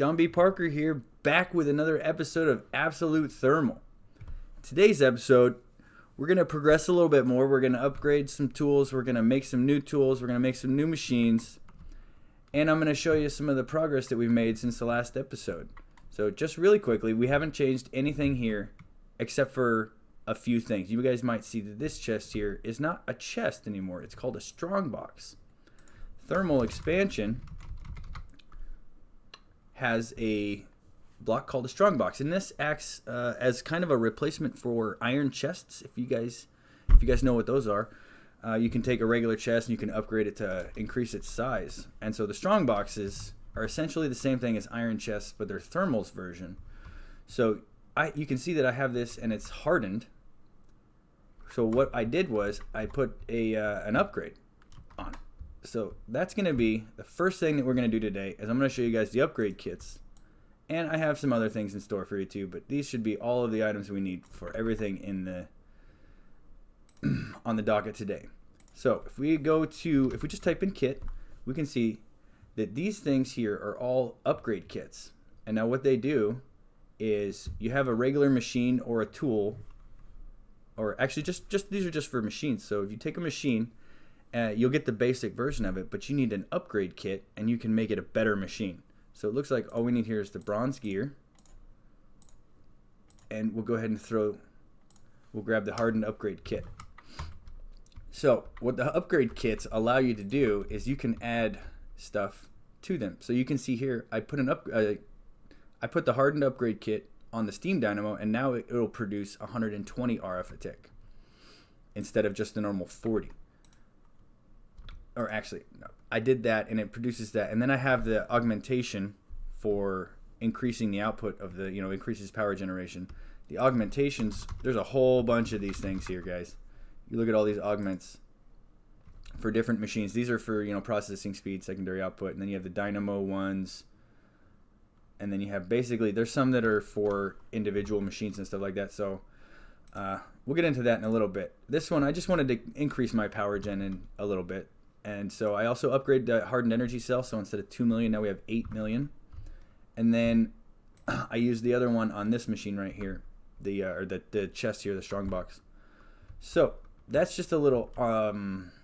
John B. Parker here, back with another episode of Absolute Thermal. Today's episode, we're going to progress a little bit more. We're going to upgrade some tools. We're going to make some new tools. We're going to make some new machines. And I'm going to show you some of the progress that we've made since the last episode. So just really quickly, we haven't changed anything here except for a few things. You guys might see that this chest here is not a chest anymore. It's called a strongbox. Thermal expansion has a block called a strongbox, and this acts as kind of a replacement for iron chests. If you guys know what those are, you can take a regular chest and you can upgrade it to increase its size. And so the strongboxes are essentially the same thing as iron chests, but they're thermal's version. So you can see that I have this and it's hardened. So what I did was I put an upgrade on it. So that's going to be the first thing that we're going to do today. Is I'm going to show you guys the upgrade kits, and I have some other things in store for you too. But these should be all of the items we need for everything in the on the docket today. So if we just type in kit, we can see that these things here are all upgrade kits. And now what they do is you have a regular machine or a tool, or actually just these are just for machines. So if you take a machine, you'll get the basic version of it, but you need an upgrade kit and you can make it a better machine. So it looks like all we need here is the bronze gear, and we'll go ahead and we'll grab the hardened upgrade kit. So what the upgrade kits allow you to do is you can add stuff to them. So you can see here I put the hardened upgrade kit on the steam dynamo, and now it'll produce 120 RF a tick instead of just the normal 40. Or actually, no, I did that and it produces that, and then I have the augmentation for increasing the output of the, increases power generation. The augmentations, there's a whole bunch of these things here, guys. You look at all these augments for different machines. These are for, processing speed, secondary output, and then you have the dynamo ones, and then you have basically, there's some that are for individual machines and stuff like that. So we'll get into that in a little bit. This one, I just wanted to increase my power gen in a little bit. And so I also upgraded the hardened energy cell. So instead of 2 million, now we have 8 million. And then I used the other one on this machine right here, the chest here, the strongbox. So that's just a little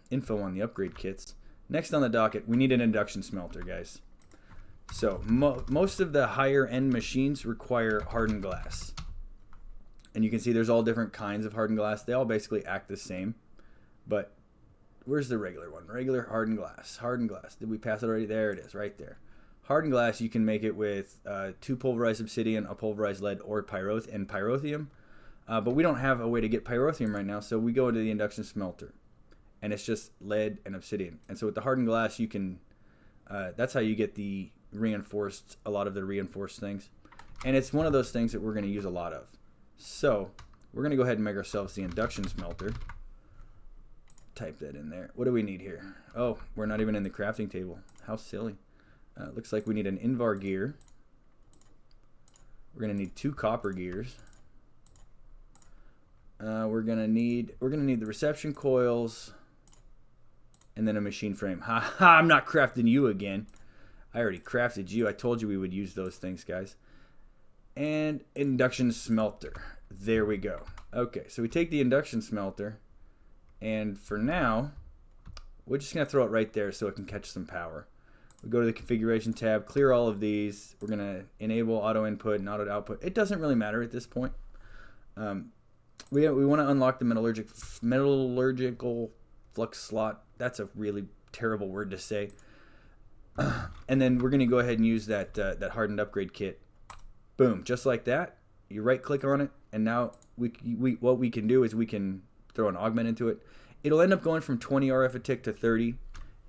info on the upgrade kits. Next on the docket, we need an induction smelter, guys. So most of the higher end machines require hardened glass. And you can see there's all different kinds of hardened glass. They all basically act the same. But where's the regular one? Regular hardened glass. Hardened glass. Did we pass it already? There it is, right there. Hardened glass, you can make it with 2 pulverized obsidian, a pulverized lead, or pyrotheum. But we don't have a way to get pyrotheum right now, so we go into the induction smelter. And it's just lead and obsidian. And so with the hardened glass, you can, that's how you get a lot of the reinforced things. And it's one of those things that we're going to use a lot of. So we're going to go ahead and make ourselves the induction smelter. Type that in there. What do we need here? Oh, we're not even in the crafting table. How silly. Looks like we need an invar gear. We're gonna need 2 copper gears. We're gonna need the reception coils, and then a machine frame. Ha ha! I'm not crafting you again. I already crafted you. I told you we would use those things, guys. And induction smelter. There we go. Okay, so we take the induction smelter. And for now, we're just going to throw it right there so it can catch some power. We go to the configuration tab, clear all of these. We're going to enable auto input and auto output. It doesn't really matter at this point. We want to unlock the metallurgical flux slot. That's a really terrible word to say. And then we're going to go ahead and use that hardened upgrade kit. Boom, just like that. You right click on it, and now what we can do is we can throw an augment into it. It'll end up going from 20 RF a tick to 30,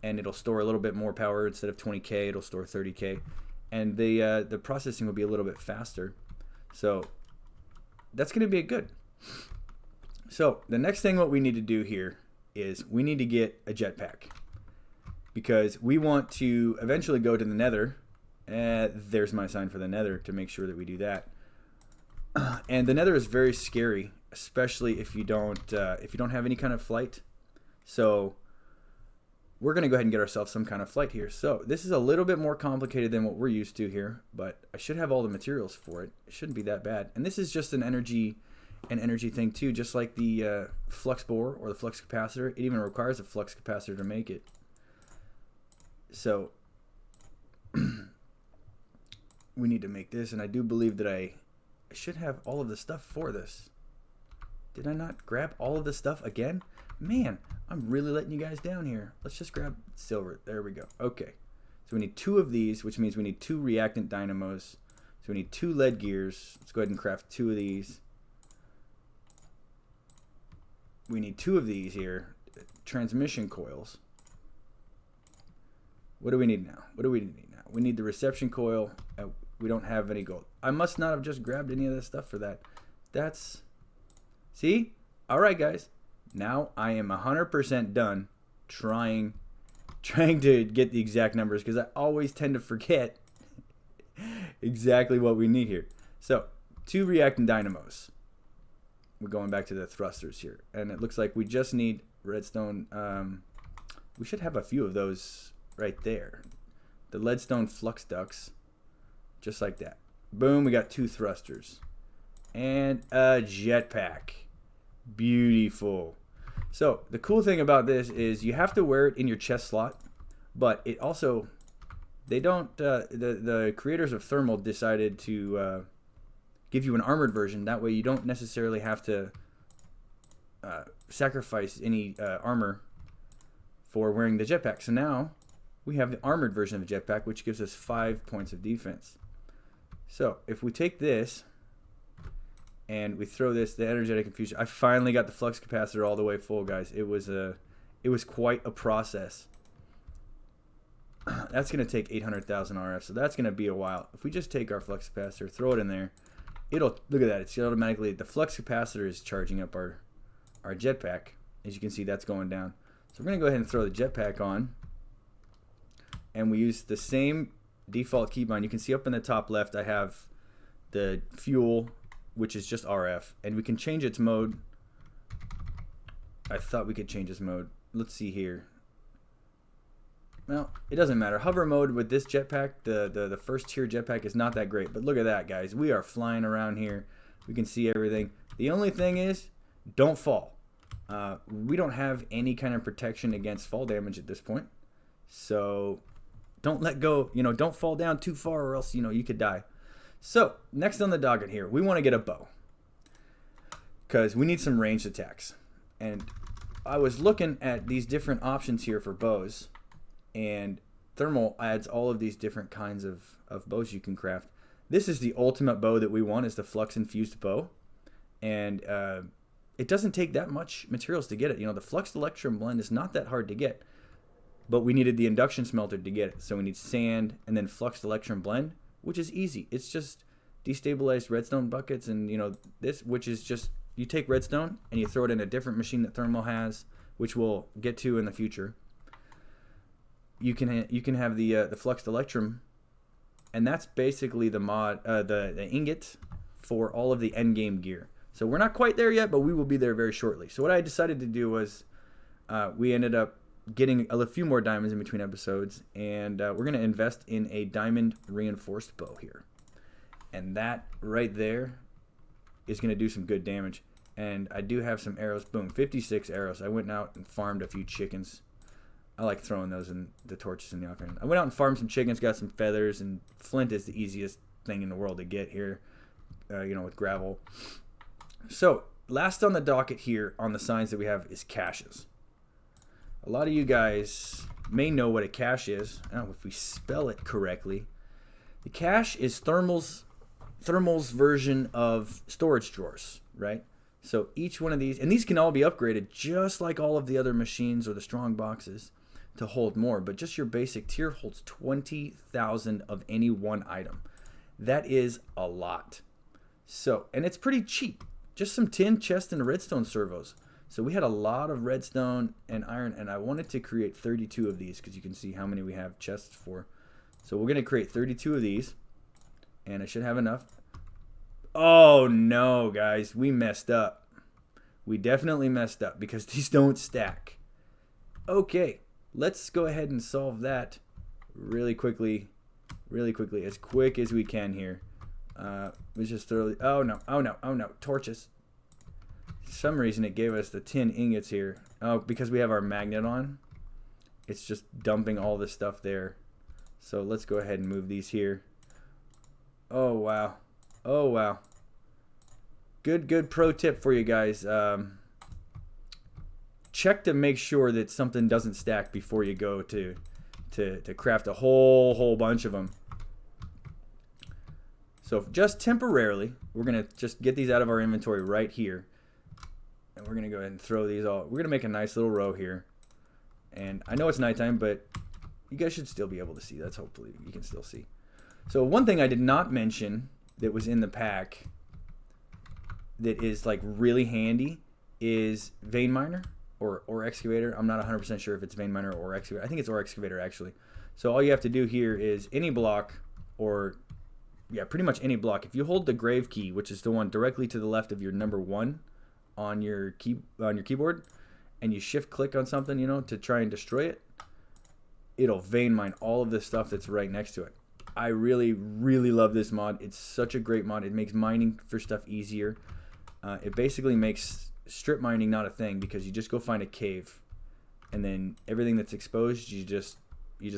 and it'll store a little bit more power. Instead of 20K, it'll store 30K, and the processing will be a little bit faster. So that's going to be good. So the next thing what we need to do here is we need to get a jetpack, because we want to eventually go to the Nether. There's my sign for the Nether to make sure that we do that. And the Nether is very scary, especially if you don't have any kind of flight. So we're going to go ahead and get ourselves some kind of flight here. So this is a little bit more complicated than what we're used to here, but I should have all the materials for it. It shouldn't be that bad. And this is just an energy thing too, just like the flux bore or the flux capacitor. It even requires a flux capacitor to make it. So we need to make this, and I do believe that I should have all of the stuff for this. Did I not grab all of the stuff again? Man, I'm really letting you guys down here. Let's just grab silver. There we go. Okay. So we need 2 of these, which means we need 2 reactant dynamos. So we need 2 lead gears. Let's go ahead and craft 2 of these. We need 2 of these here. Transmission coils. What do we need now? What do we need now? We need the reception coil. We don't have any gold. I must not have just grabbed any of this stuff for that. That's... See? All right, guys. Now I am 100% done trying to get the exact numbers, because I always tend to forget exactly what we need here. So 2 reactant dynamos. We're going back to the thrusters here, and it looks like we just need redstone. We should have a few of those right there. The leadstone flux ducts, just like that. Boom, we got 2 thrusters and a jetpack. Beautiful. So the cool thing about this is you have to wear it in your chest slot, but it also, they don't, the creators of thermal decided to give you an armored version. That way you don't necessarily have to sacrifice any armor for wearing the jetpack. So now we have the armored version of the jetpack, which gives us 5 points of defense. So if we take this and we throw this, the energetic infusion. I finally got the flux capacitor all the way full, guys. It was quite a process. That's going to take 800,000 RF, so that's going to be a while. If we just take our flux capacitor, throw it in there, it'll, look at that. It's automatically, the flux capacitor is charging up our jetpack. As you can see, that's going down. So we're going to go ahead and throw the jetpack on, and we use the same default keybind. You can see up in the top left, I have the fuel, which is just RF, and we can change its mode. I thought we could change its mode. Let's see here. Well, it doesn't matter. Hover mode with this jetpack, the first tier jetpack, is not that great. But look at that, guys. We are flying around here. We can see everything. The only thing is, don't fall. We don't have any kind of protection against fall damage at this point. So don't let go. You know, don't fall down too far, or else, you know, you could die. So next on the docket here, we want to get a bow, because we need some ranged attacks. And I was looking at these different options here for bows, and thermal adds all of these different kinds of bows you can craft. This is the ultimate bow that we want, is the flux infused bow, and it doesn't take that much materials to get it. You know, the flux electrum blend is not that hard to get, but we needed the induction smelter to get it. So we need sand and then flux electrum blend, which is easy. It's just destabilized redstone buckets, and you know, this, which is just, you take redstone and you throw it in a different machine that thermal has, which we'll get to in the future. You can have the flux electrum, and that's basically the mod, the ingot for all of the end game gear. So we're not quite there yet, but we will be there very shortly. So what I decided to do was, we ended up getting a few more diamonds in between episodes, and we're going to invest in a diamond reinforced bow here, and that right there is going to do some good damage. And I do have some arrows. Boom, 56 arrows. I went out and farmed a few chickens. I like throwing those in the torches in the offhand. I went out and farmed some chickens, got some feathers, and flint is the easiest thing in the world to get here, you know, with gravel. So last on the docket here on the signs that we have is caches. A lot of you guys may know what a cache is. I don't know if we spell it correctly. The cache is thermal's version of storage drawers, right? So each one of these, and these can all be upgraded just like all of the other machines or the strong boxes to hold more, but just your basic tier holds 20,000 of any one item. That is a lot. So, and it's pretty cheap. Just some tin, chest, and redstone servos. So we had a lot of redstone and iron, and I wanted to create 32 of these, because you can see how many we have chests for. So we're going to create 32 of these, and I should have enough. Oh no, guys, we messed up. We definitely messed up, because these don't stack. Okay, let's go ahead and solve that really quickly, as quick as we can here. Let's just throw, oh no, torches. For some reason it gave us the tin ingots here. Oh, because we have our magnet on, it's just dumping all this stuff there. So let's go ahead and move these here. Oh wow, oh wow. Good pro tip for you guys. Check to make sure that something doesn't stack before you go to craft a whole bunch of them. So just temporarily, we're gonna just get these out of our inventory right here, and we're gonna go ahead and throw these all. We're gonna make a nice little row here, and I know it's nighttime, but you guys should still be able to see. That's hopefully you can still see. So one thing I did not mention that was in the pack that is like really handy is vein miner or excavator. I'm not 100% sure if it's vein miner or excavator. I think it's or excavator actually. So all you have to do here is any block, or yeah, pretty much any block. If you hold the grave key, which is the one directly to the left of your number 1 on your keyboard, and you shift click on something, you know, to try and destroy it, it'll vein mine all of the stuff that's right next to it. I really love this mod. It's such a great mod. It makes mining for stuff easier. It basically makes strip mining not a thing, because you just go find a cave, and then everything that's exposed, you just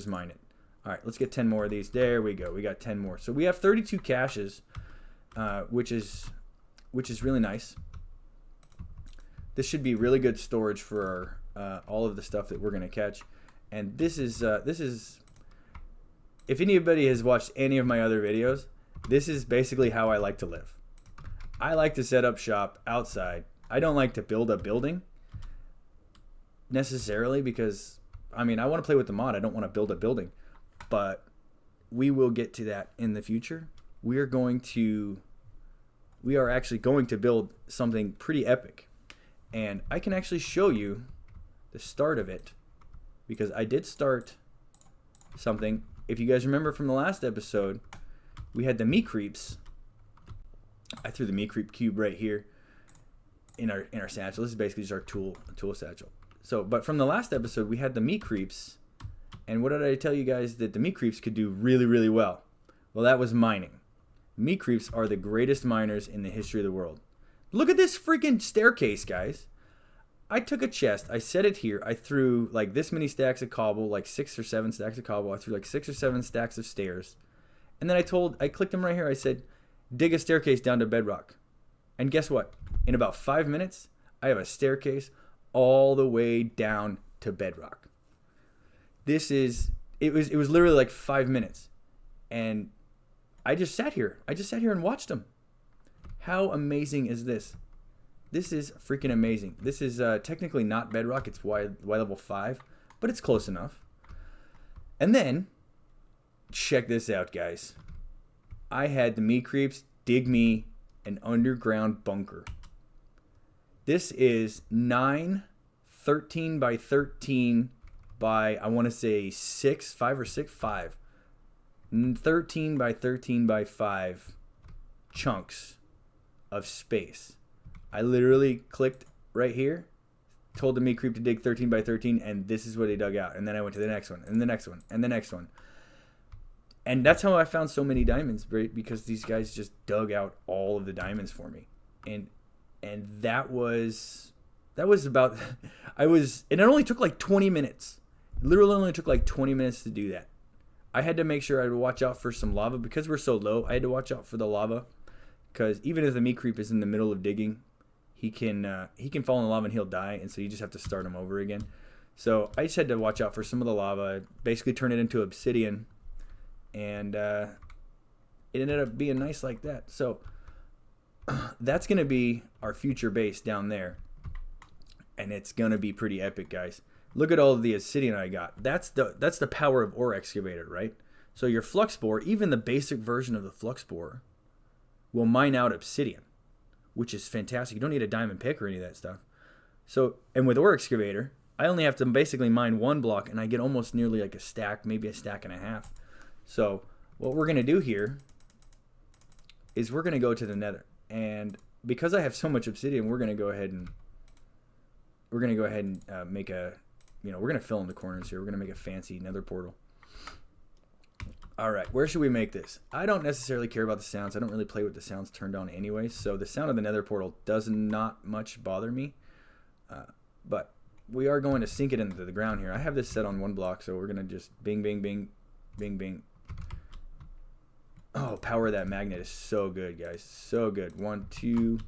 mine it. All right, let's get 10 more of these. There we go. We got 10 more. So we have 32 caches, which is really nice. This should be really good storage for all of the stuff that we're gonna catch. And this is if anybody has watched any of my other videos, this is basically how I like to live. I like to set up shop outside. I don't like to build a building necessarily, because I mean, I want to play with the mod. I don't want to build a building, but we will get to that in the future. We are actually going to build something pretty epic, and I can actually show you the start of it, because I did start something. If you guys remember from the last episode, we had the MeeCreeps. I threw the MeeCreep cube right here in our satchel. This is basically just our tool satchel. So, but from the last episode, we had the MeeCreeps, and what did I tell you guys that the MeeCreeps could do really well? Well, that was mining. MeeCreeps are the greatest miners in the history of the world. Look at this freaking staircase, guys. I took a chest, I set it here, I threw like this many stacks of cobble, like 6 or 7 stacks of cobble, I threw like 6 or 7 stacks of stairs, and then I clicked them right here, I said, dig a staircase down to bedrock. And guess what? In about 5 minutes, I have a staircase all the way down to bedrock. It was literally like 5 minutes. And I just sat here and watched them. How amazing is this? This is freaking amazing. This is technically not bedrock, it's Y level 5, but it's close enough. And then, check this out, guys. I had the MeeCreeps dig me an underground bunker. This is 9 13 by 13 by, I want to say 5 13 by 13 by 5 chunks of space. I literally clicked right here, told the MeeCreep to dig 13 by 13, and this is what he dug out. And then I went to the next one, and the next one, and the next one. And that's how I found so many diamonds, right? Because these guys just dug out all of the diamonds for me. And that was about, and it only took like 20 minutes. It literally only took like 20 minutes to do that. I had to make sure I would watch out for some lava. Because we're so low, I had to watch out for the lava. Because even if the MeeCreep is in the middle of digging, he can fall in the lava and he'll die. And so you just have to start him over again. So I just had to watch out for some of the lava. Basically turn it into obsidian. And it ended up being nice like that. So that's going to be our future base down there. And it's going to be pretty epic, guys. Look at all of the obsidian I got. That's the power of ore excavator, right? So your flux borer, even the basic version of the flux borer, will mine out obsidian, which is fantastic. You don't need a diamond pick or any of that stuff. So, and with ore excavator, I only have to basically mine 1 block, and I get almost nearly like a stack, maybe a stack and a half. So what we're going to do here is we're going to go to the Nether. And because I have so much obsidian, we're going to go ahead and make a you know, we're going to fill in the corners here. We're going to make a fancy nether portal. All right, where should we make this? I don't necessarily care about the sounds. I don't really play with the sounds turned on anyway, so the sound of the nether portal does not much bother me. But we are going to sink it into the ground here. I have this set on 1 block, so we're going to just bing, bing, bing, bing, bing. Oh, power of that magnet is so good, guys. So good. 1, 2,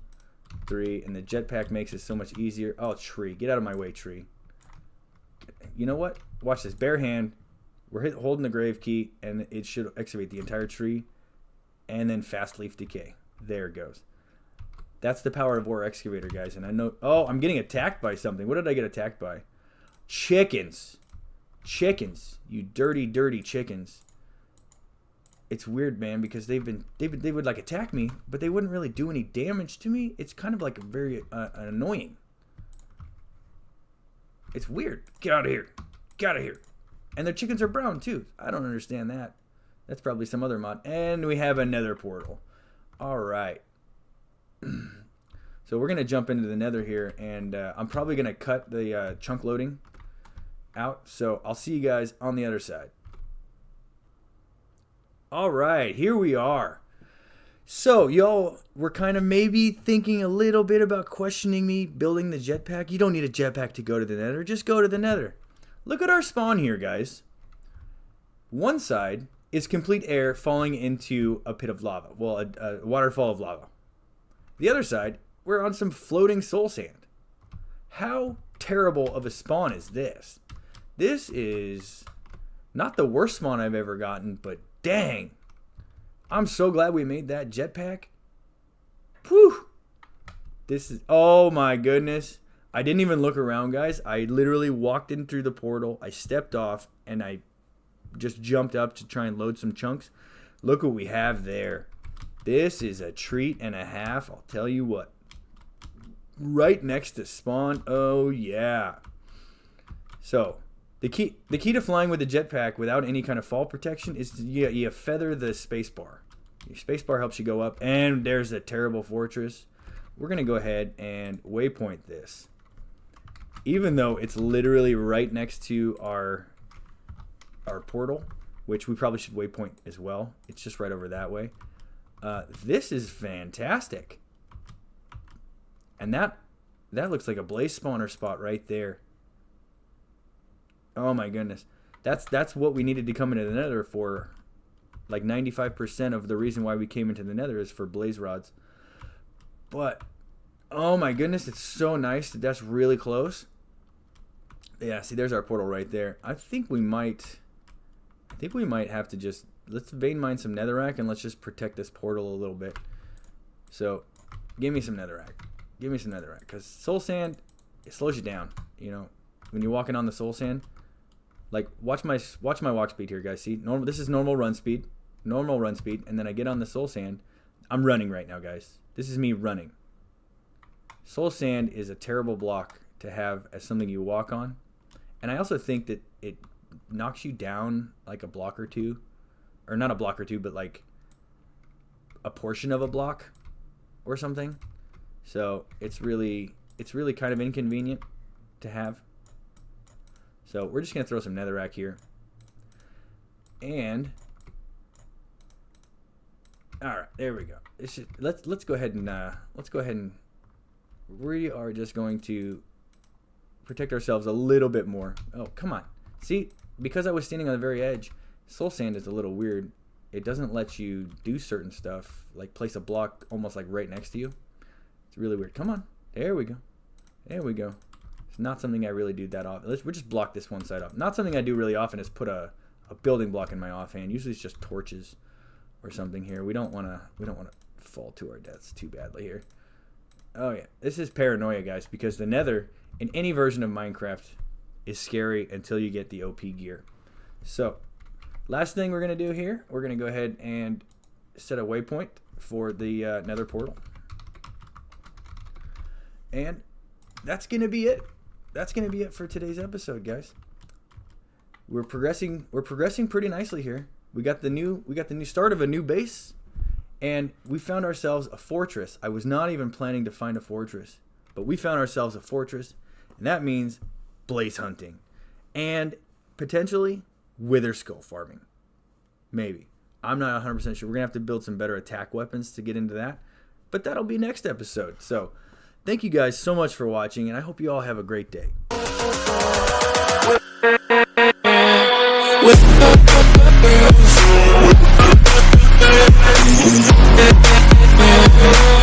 3, and the jetpack makes it so much easier. Oh, tree. Get out of my way, tree. You know what? Watch this. Bare hand. We're holding the grave key, and it should excavate the entire tree, and then fast leaf decay. There it goes. That's the power of War Excavator, guys. And I know... Oh, I'm getting attacked by something. What did I get attacked by? Chickens. Chickens. You dirty, dirty chickens. It's weird, man, because they would like attack me, but they wouldn't really do any damage to me. It's kind of like very annoying. It's weird. Get out of here. Get out of here. And their chickens are brown, too. I don't understand that. That's probably some other mod. And we have a nether portal. All right. So we're going to jump into the nether here. And I'm probably going to cut the chunk loading out. So I'll see you guys on the other side. All right. Here we are. So, y'all were kind of maybe thinking a little bit about questioning me building the jetpack. You don't need a jetpack to go to the nether. Just go to the nether. Look at our spawn here, guys. One side is complete air falling into a pit of lava. Well, a waterfall of lava. The other side, we're on some floating soul sand. How terrible of a spawn is this? This is not the worst spawn I've ever gotten, but dang. I'm so glad we made that jetpack. Whew. This is, oh my goodness. I didn't even look around, guys. I literally walked in through the portal. I stepped off, and I just jumped up to try and load some chunks. Look what we have there. This is a treat and a half, I'll tell you what. Right next to spawn. Oh, yeah. So, the key to flying with the jetpack without any kind of fall protection is you feather the spacebar. Your spacebar helps you go up, and there's a terrible fortress. We're going to go ahead and waypoint this. Even though it's literally right next to our portal, which we probably should waypoint as well. It's just right over that way. This is fantastic. And that looks like a blaze spawner spot right there. Oh my goodness. That's what we needed to come into the nether for. Like 95% of the reason why we came into the nether is for blaze rods. But oh my goodness, it's so nice that that's really close. Yeah, see, there's our portal right there. I think we might have to just, let's vein mine some netherrack and let's just protect this portal a little bit. So, give me some netherrack. Give me some netherrack, because soul sand, it slows you down. You know, when you're walking on the soul sand. Like, watch my walk speed here, guys. See, this is normal run speed, and then I get on the soul sand. I'm running right now, guys. This is me running. Soul sand is a terrible block to have as something you walk on. And I also think that it knocks you down like a block or two. Or not a block or two, but like a portion of a block or something. So it's really kind of inconvenient to have. So we're just going to throw some netherrack here. And all right, there we go. Let's go ahead and we are just going to protect ourselves a little bit more. Oh, come on. See, because I was standing on the very edge, soul sand is a little weird. It doesn't let you do certain stuff, like place a block almost like right next to you. It's really weird. Come on. There we go. There we go. It's not something I really do that often. We'll just block this one side off. Not something I do really often is put a building block in my offhand. Usually it's just torches or something here. We don't want to fall to our deaths too badly here. Oh yeah, this is paranoia, guys, because the nether in any version of Minecraft is scary until you get the OP gear. So, last thing we're going to do here, we're going to go ahead and set a waypoint for the nether portal. And that's going to be it. That's going to be it for today's episode, guys. We're progressing pretty nicely here. We got the new start of a new base, and we found ourselves a fortress. I was not even planning to find a fortress, but we found ourselves a fortress, and that means blaze hunting. and potentially wither skull farming. Maybe. I'm not 100% sure. We're going to have to build some better attack weapons to get into that. But that'll be next episode. So thank you guys so much for watching, and I hope you all have a great day. With